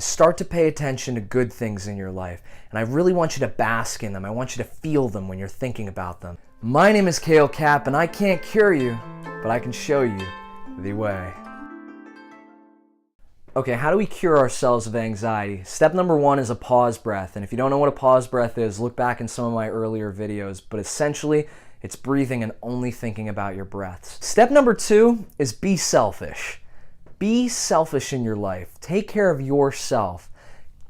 is start to pay attention to good things in your life. And I really want you to bask in them. I want you to feel them when you're thinking about them. My name is Kale Cap, and I can't cure you, but I can show you the way. Okay, how do we cure ourselves of anxiety? Step number one is a pause breath. And if you don't know what a pause breath is, look back in some of my earlier videos. But essentially, it's breathing and only thinking about your breaths. Step number two is be selfish. Be selfish in your life. Take care of yourself.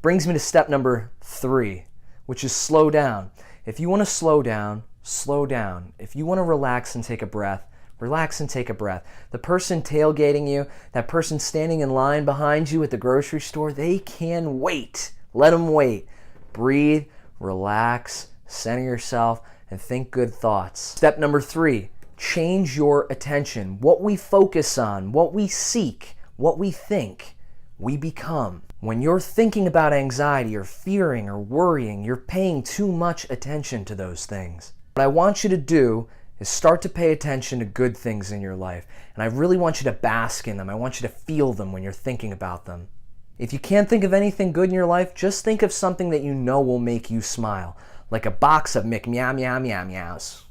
Brings me to step number three, which is slow down. If you want to slow down, slow down. If you want to relax and take a breath, relax and take a breath. The person tailgating you, that person standing in line behind you at the grocery store, they can wait. Let them wait. Breathe, relax, center yourself, and think good thoughts. Step number three, change your attention. What we focus on, what we seek, what we think, we become. When you're thinking about anxiety or fearing or worrying, you're paying too much attention to those things. What I want you to do is start to pay attention to good things in your life. And I really want you to bask in them. I want you to feel them when you're thinking about them. If you can't think of anything good in your life, just think of something that you know will make you smile. Like a box of meow meow meow meows.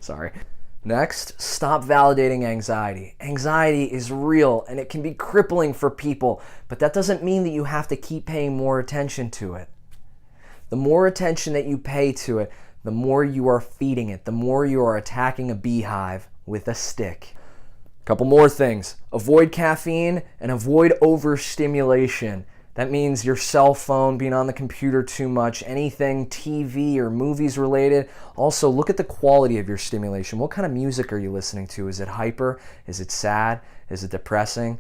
Sorry. Next, stop validating anxiety. Anxiety is real and it can be crippling for people, but that doesn't mean that you have to keep paying more attention to it. The more attention that you pay to it, the more you are feeding it, the more you are attacking a beehive with a stick. A couple more things. Avoid caffeine and avoid overstimulation. That means your cell phone, being on the computer too much, anything TV or movies related. Also, look at the quality of your stimulation. What kind of music are you listening to? Is it hyper? Is it sad? Is it depressing?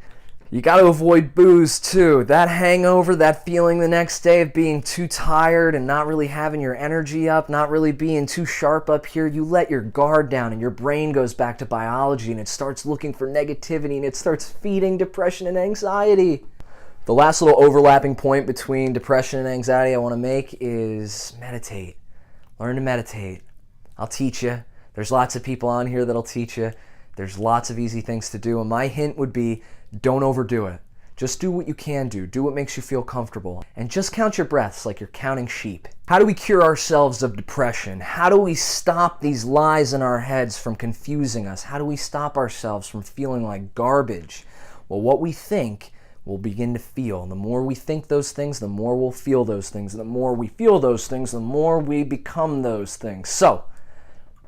You got to avoid booze too. That hangover, that feeling the next day of being too tired and not really having your energy up, not really being too sharp up here, you let your guard down and your brain goes back to biology and it starts looking for negativity and it starts feeding depression and anxiety. The last little overlapping point between depression and anxiety I want to make is meditate. Learn to meditate. I'll teach you. There's lots of people on here that'll teach you. There's lots of easy things to do, and my hint would be don't overdo it. Just do what you can do. Do what makes you feel comfortable. And just count your breaths like you're counting sheep. How do we cure ourselves of depression? How do we stop these lies in our heads from confusing us? How do we stop ourselves from feeling like garbage? Well, what we think we'll begin to feel. And the more we think those things, the more we'll feel those things. And the more we feel those things, the more we become those things. So,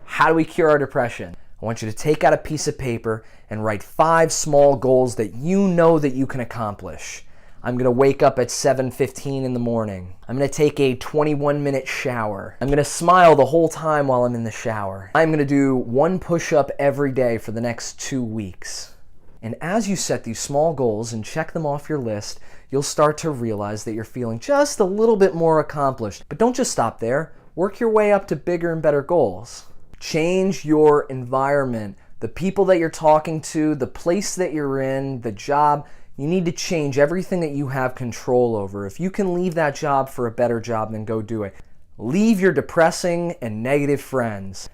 how do we cure our depression? I want you to take out a piece of paper and write 5 small goals that you know that you can accomplish. I'm going to wake up at 7:15 in the morning. I'm going to take a 21-minute shower. I'm going to smile the whole time while I'm in the shower. I'm going to do 1 push-up every day for the next 2 weeks. And as you set these small goals and check them off your list, you'll start to realize that you're feeling just a little bit more accomplished. But don't just stop there. Work your way up to bigger and better goals. Change your environment. The people that you're talking to, the place that you're in, the job, you need to change everything that you have control over. If you can leave that job for a better job, then go do it. Leave your depressing and negative friends.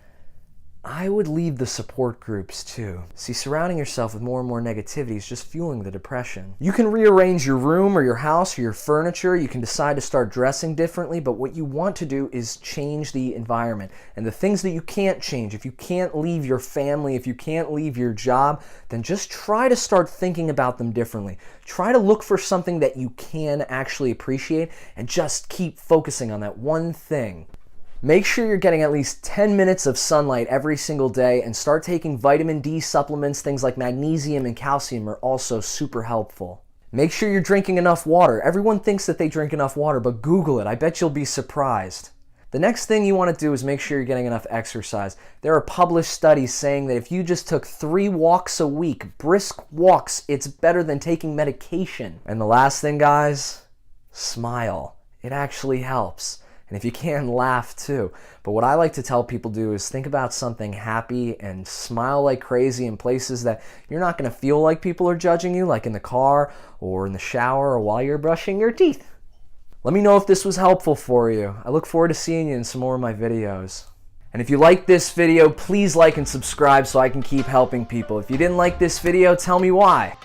I would leave the support groups too. See, surrounding yourself with more and more negativity is just fueling the depression. You can rearrange your room or your house or your furniture. You can decide to start dressing differently, but what you want to do is change the environment. And the things that you can't change, if you can't leave your family, if you can't leave your job, then just try to start thinking about them differently. Try to look for something that you can actually appreciate and just keep focusing on that one thing. Make sure you're getting at least 10 minutes of sunlight every single day and start taking vitamin D supplements. Things like magnesium and calcium are also super helpful. Make sure you're drinking enough water. Everyone thinks that they drink enough water, but Google it. I bet you'll be surprised. The next thing you want to do is make sure you're getting enough exercise. There are published studies saying that if you just took 3 walks a week, brisk walks, it's better than taking medication. And the last thing, guys, smile. It actually helps. And if you can, laugh too. But what I like to tell people to do is think about something happy and smile like crazy in places that you're not going to feel like people are judging you, like in the car or in the shower or while you're brushing your teeth. Let me know if this was helpful for you. I look forward to seeing you in some more of my videos. And if you like this video, please like and subscribe so I can keep helping people. If you didn't like this video, tell me why.